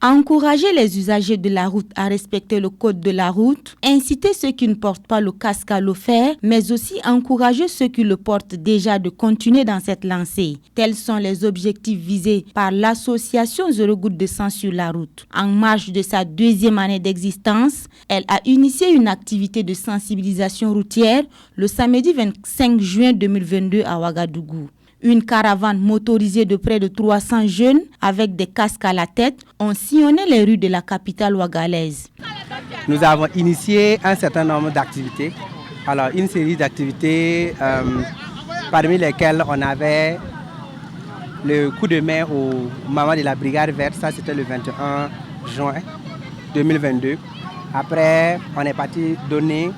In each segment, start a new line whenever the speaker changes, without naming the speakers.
Encourager les usagers de la route à respecter le code de la route, inciter ceux qui ne portent pas le casque à le faire, mais aussi encourager ceux qui le portent déjà de continuer dans cette lancée. Tels sont les objectifs visés par l'association Zéro Goutte de Sang sur la route. En marge de sa 2e année d'existence, elle a initié une activité de sensibilisation routière le samedi 25 juin 2022 à Ouagadougou. Une caravane motorisée de près de 300 jeunes avec des casques à la tête ont sillonné les rues de la capitale ouagalaise.
Nous avons initié un certain nombre d'activités. Alors, une série d'activités parmi lesquelles on avait le coup de main au moment de la brigade verte. Ça, c'était le 21 juin 2022. Après, on est parti donner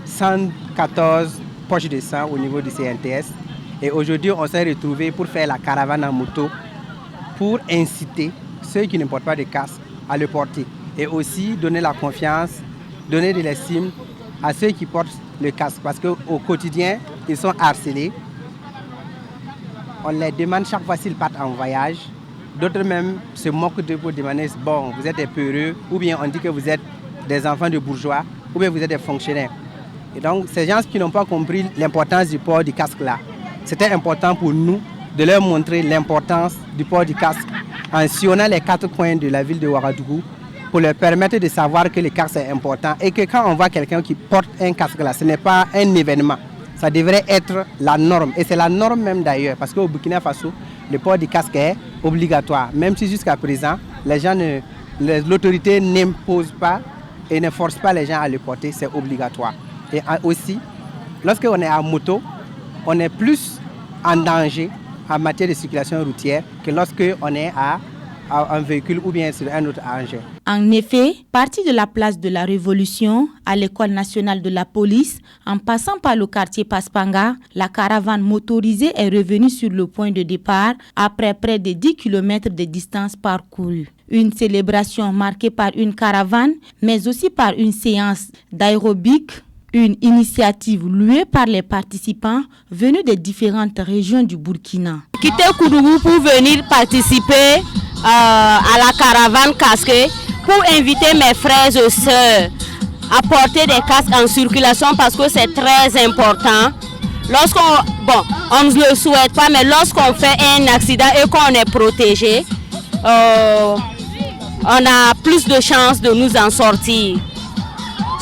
114 poches de sang au niveau du CNTS. Et aujourd'hui, on s'est retrouvés pour faire la caravane en moto pour inciter ceux qui ne portent pas de casque à le porter. Et aussi donner la confiance, donner de l'estime à ceux qui portent le casque. Parce qu'au quotidien, ils sont harcelés. On les demande chaque fois s'ils partent en voyage. D'autres même se moquent de vous, demander « bon, vous êtes des peureux » ou bien on dit que vous êtes des enfants de bourgeois ou bien vous êtes des fonctionnaires. Et donc, ces gens qui n'ont pas compris l'importance du port du casque là, c'était important pour nous de leur montrer l'importance du port du casque en sillonnant les 4 coins de la ville de Ouagadougou pour leur permettre de savoir que le casque est important et que quand on voit quelqu'un qui porte un casque là, ce n'est pas un événement. Ça devrait être la norme et c'est la norme même d'ailleurs parce qu'au Burkina Faso, le port du casque est obligatoire. Même si jusqu'à présent, l'autorité n'impose pas et ne force pas les gens à le porter, c'est obligatoire. Et aussi, lorsqu'on est à moto, on est plus en danger en matière de circulation routière que lorsqu'on est à un véhicule ou bien sur un autre engin.
En effet, parti de la place de la Révolution à l'école nationale de la police, en passant par le quartier Paspanga, la caravane motorisée est revenue sur le point de départ après près de 10 km de distance parcourue. Une célébration marquée par une caravane, mais aussi par une séance d'aérobic. Une initiative louée par les participants venus des différentes régions du Burkina.
Quitter Koudougou pour venir participer à la caravane casquée pour inviter mes frères et sœurs à porter des casques en circulation parce que c'est très important. On ne le souhaite pas, mais lorsqu'on fait un accident et qu'on est protégé, on a plus de chances de nous en sortir.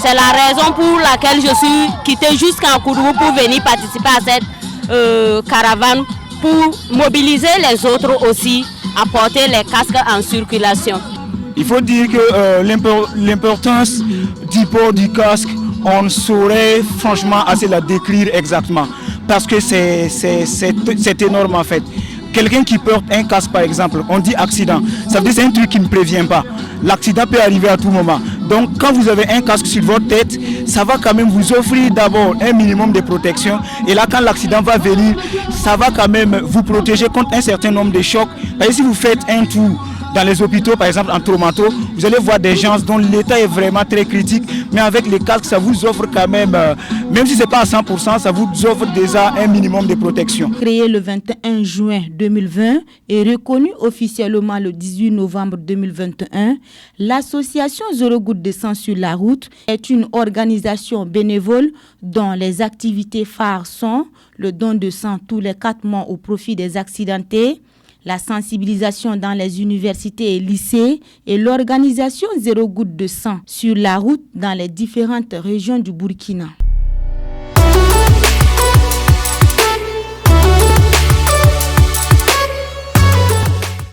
C'est la raison pour laquelle je suis quittée jusqu'en Koudougou pour venir participer à cette caravane pour mobiliser les autres aussi à porter les casques en circulation.
Il faut dire que l'importance du port du casque, on ne saurait franchement assez la décrire exactement parce que c'est énorme en fait. Quelqu'un qui porte un casque par exemple, on dit accident, ça veut dire c'est un truc qui ne prévient pas. L'accident peut arriver à tout moment. Donc quand vous avez un casque sur votre tête, ça va quand même vous offrir d'abord un minimum de protection. Et là quand l'accident va venir, ça va quand même vous protéger contre un certain nombre de chocs. Parce que si vous faites un tour dans les hôpitaux, par exemple en traumato, vous allez voir des gens dont l'état est vraiment très critique. Mais avec les casques, ça vous offre quand même, même si ce n'est pas à 100%, ça vous offre déjà un minimum de protection.
Créée le 21 juin 2020 et reconnue officiellement le 18 novembre 2021, l'association Zéro Goutte de Sang sur la route est une organisation bénévole dont les activités phares sont le don de sang tous les 4 mois au profit des accidentés, la sensibilisation dans les universités et lycées et l'organisation Zéro Goutte de Sang sur la route dans les différentes régions du Burkina.